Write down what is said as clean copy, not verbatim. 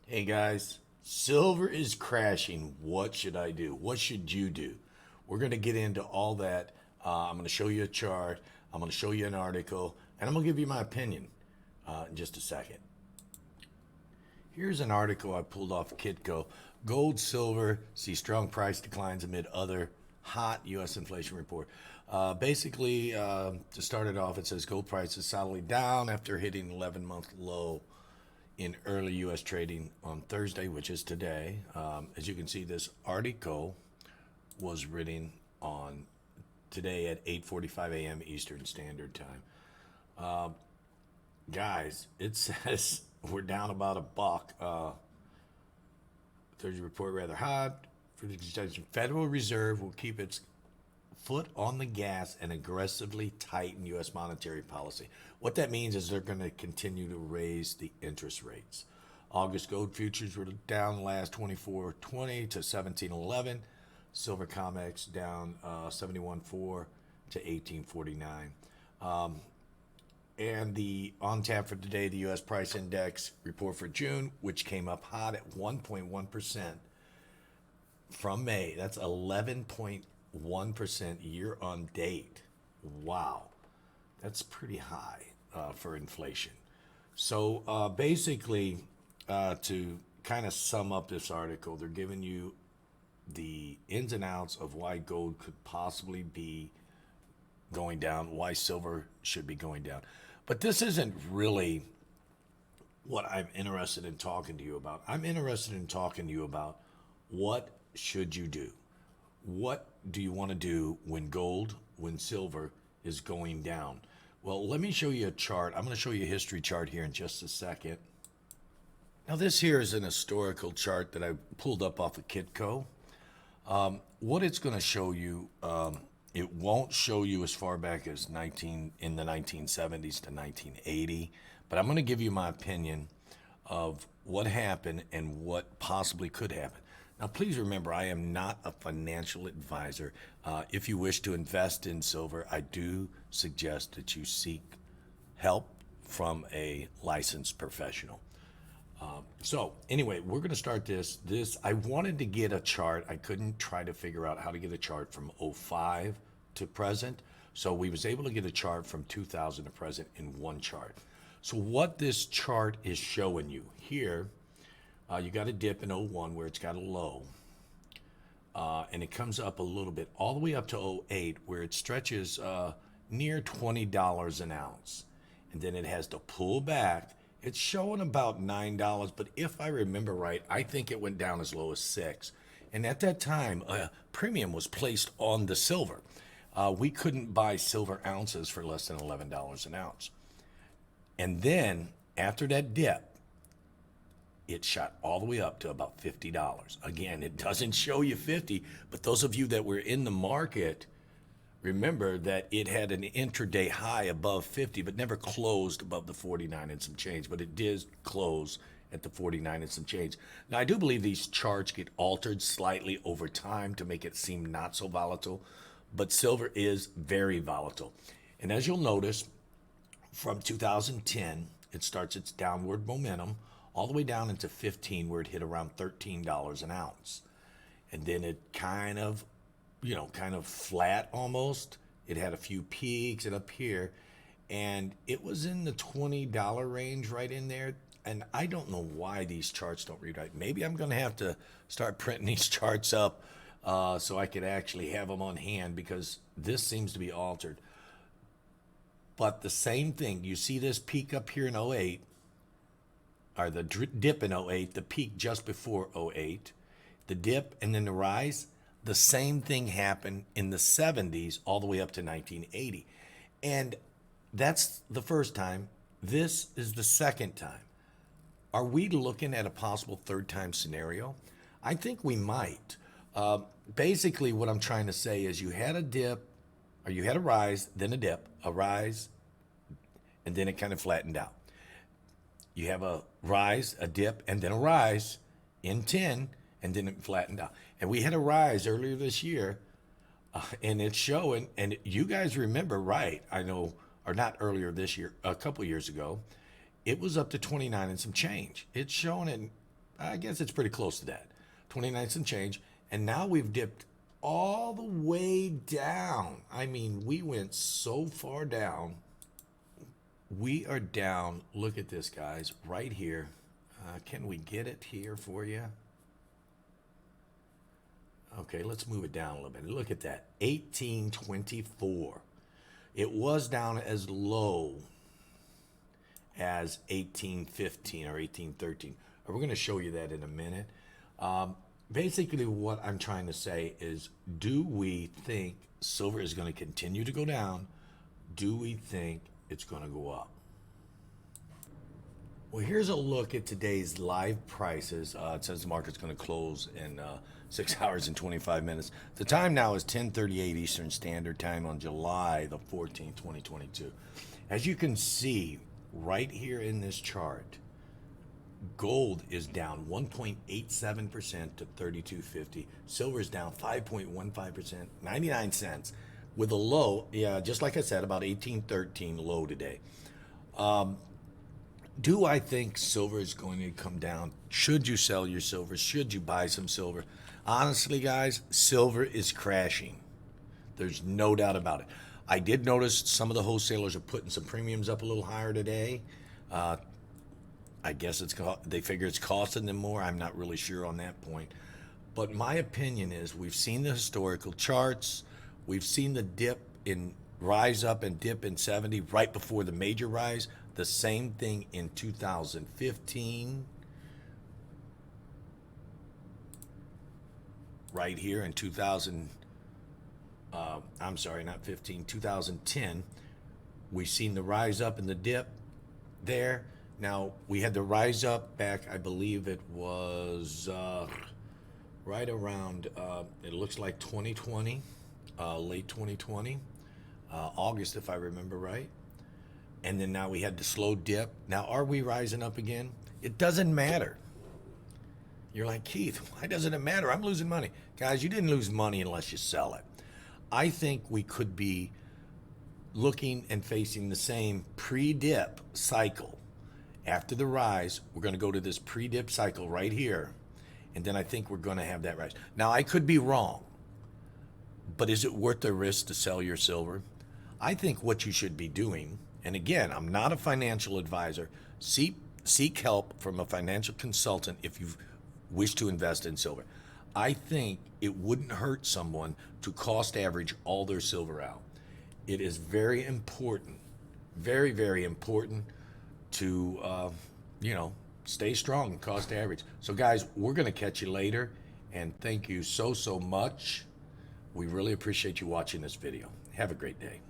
Hey guys, silver is crashing. What should I do? What should you do? We're going to get into all that. I'm going to show you a chart. I'm going to show you an article, and I'm going to give you my opinion in just a second. Here's an article I pulled off Kitco. Gold, silver see strong price declines amid other hot U.S. inflation report. To start it off, it says gold prices solidly down after hitting 11-month low in early U.S. trading on Thursday, which is today. As you can see, this article was written on today at 8:45 a.m. Eastern Standard Time. Guys, it says we're down about a buck. Thursday report rather hot. For the Federal Reserve will keep its foot on the gas and aggressively tighten U.S. monetary policy. What that means is they're going to continue to raise the interest rates. August gold futures were down the last 24.20 to 17.11. Silver COMEX down 71.4 to 18.49. And the on tap for today, the U.S. price index report for June, which came up hot at 1.1% from May. That's 11.1% year on date. Wow, that's pretty high for inflation. To kind of sum up this article, they're giving you the ins and outs of why gold could possibly be going down, why silver should be going down. But this isn't really what I'm interested in talking to you about. I'm interested in talking to you about what should you do? What do you want to do when silver is going down? Well, let me show you a chart. I'm going to show you a history chart here in just a second. Now, this here is an historical chart that I pulled up off of Kitco. What it's going to show you, it won't show you as far back as in the 1970s to 1980, but I'm going to give you my opinion of what happened and what possibly could happen. Now, please remember, I am not a financial advisor. If you wish to invest in silver, I do suggest that you seek help from a licensed professional. Anyway, we're going to start this. I wanted to get a chart. I couldn't try to figure out how to get a chart from '05 to present. So we was able to get a chart from 2000 to present in one chart. So what this chart is showing you here, you got a dip in '01 where it's got a low. And it comes up a little bit all the way up to '08 where it stretches near $20 an ounce. And then it has to pull back. It's showing about $9, but if I remember right, I think it went down as low as $6. And at that time, a premium was placed on the silver. We couldn't buy silver ounces for less than $11 an ounce. And then after that dip, it shot all the way up to about $50. Again, it doesn't show you 50, but those of you that were in the market remember that it had an intraday high above 50, but never closed above the 49 and some change, but it did close at the 49 and some change. Now, I do believe these charts get altered slightly over time to make it seem not so volatile, but silver is very volatile. And as you'll notice, from 2010, it starts its downward momentum all the way down into 15, where it hit around $13 an ounce. And then it kind of flat almost. It had a few peaks and up here, and it was in the $20 range right in there. And I don't know why these charts don't read right. Maybe I'm going to have to start printing these charts up so I could actually have them on hand, because this seems to be altered. But the same thing, you see this peak up here in '08, or the dip in '08, the peak just before '08, the dip and then the rise. The same thing happened in the '70s all the way up to 1980. And that's the first time. This is the second time. Are we looking at a possible third time scenario? I think we might. Basically, what I'm trying to say is you had a dip, or you had a rise, then a rise, and then it kind of flattened out. You have a rise, a dip, and then a rise in 10, and then it flattened out. And we had a rise earlier this year, and it's showing, and you guys remember, right? I know, or not earlier this year, a couple years ago, it was up to 29 and some change. It's showing it I guess it's pretty close to that. 29 and change. And now we've dipped all the way down. I mean, we went so far down. We are down. Look at this, guys, right here. Can we get it here for you? Okay, let's move it down a little bit. Look at that, 1824. It was down as low as 1815 or 1813. We're going to show you that in a minute. Basically, what I'm trying to say is, do we think silver is going to continue to go down? Do we think it's going to go up? Well, here's a look at today's live prices. It says the market's going to close in 6 hours and 25 minutes. The time now is 10:38 Eastern Standard Time on July the 14th, 2022. As you can see right here in this chart, gold is down 1.87% to 32.50. Silver is down 5.15%, 99 cents, with a low, yeah, just like I said, about 1813 low today. Do I think silver is going to come down? Should you sell your silver? Should you buy some silver? Honestly, guys, silver is crashing. There's no doubt about it. I did notice some of the wholesalers are putting some premiums up a little higher today. I guess they figure it's costing them more. I'm not really sure on that point. But my opinion is, we've seen the historical charts. We've seen the dip in rise up and dip in 70 right before the major rise. The same thing in 2015. Right here in 2000, I'm sorry, not 15, 2010. We've seen the rise up and the dip there. Now, we had the rise up back, I believe it was right around, it looks like 2020, late 2020, August, if I remember right. And then now we had the slow dip. Now, are we rising up again? It doesn't matter. You're like, Keith, why doesn't it matter? I'm losing money. Guys, you didn't lose money unless you sell it. I think we could be looking and facing the same pre-dip cycle. After the rise, we're going to go to this pre-dip cycle right here. And then I think we're going to have that rise. Now, I could be wrong. But is it worth the risk to sell your silver? I think what you should be doing, and again, I'm not a financial advisor, seek help from a financial consultant if you wish to invest in silver. I think it wouldn't hurt someone to cost average all their silver out. It is very important, very, very important to, stay strong and cost average. So guys, we're going to catch you later, and thank you so much. We really appreciate you watching this video. Have a great day.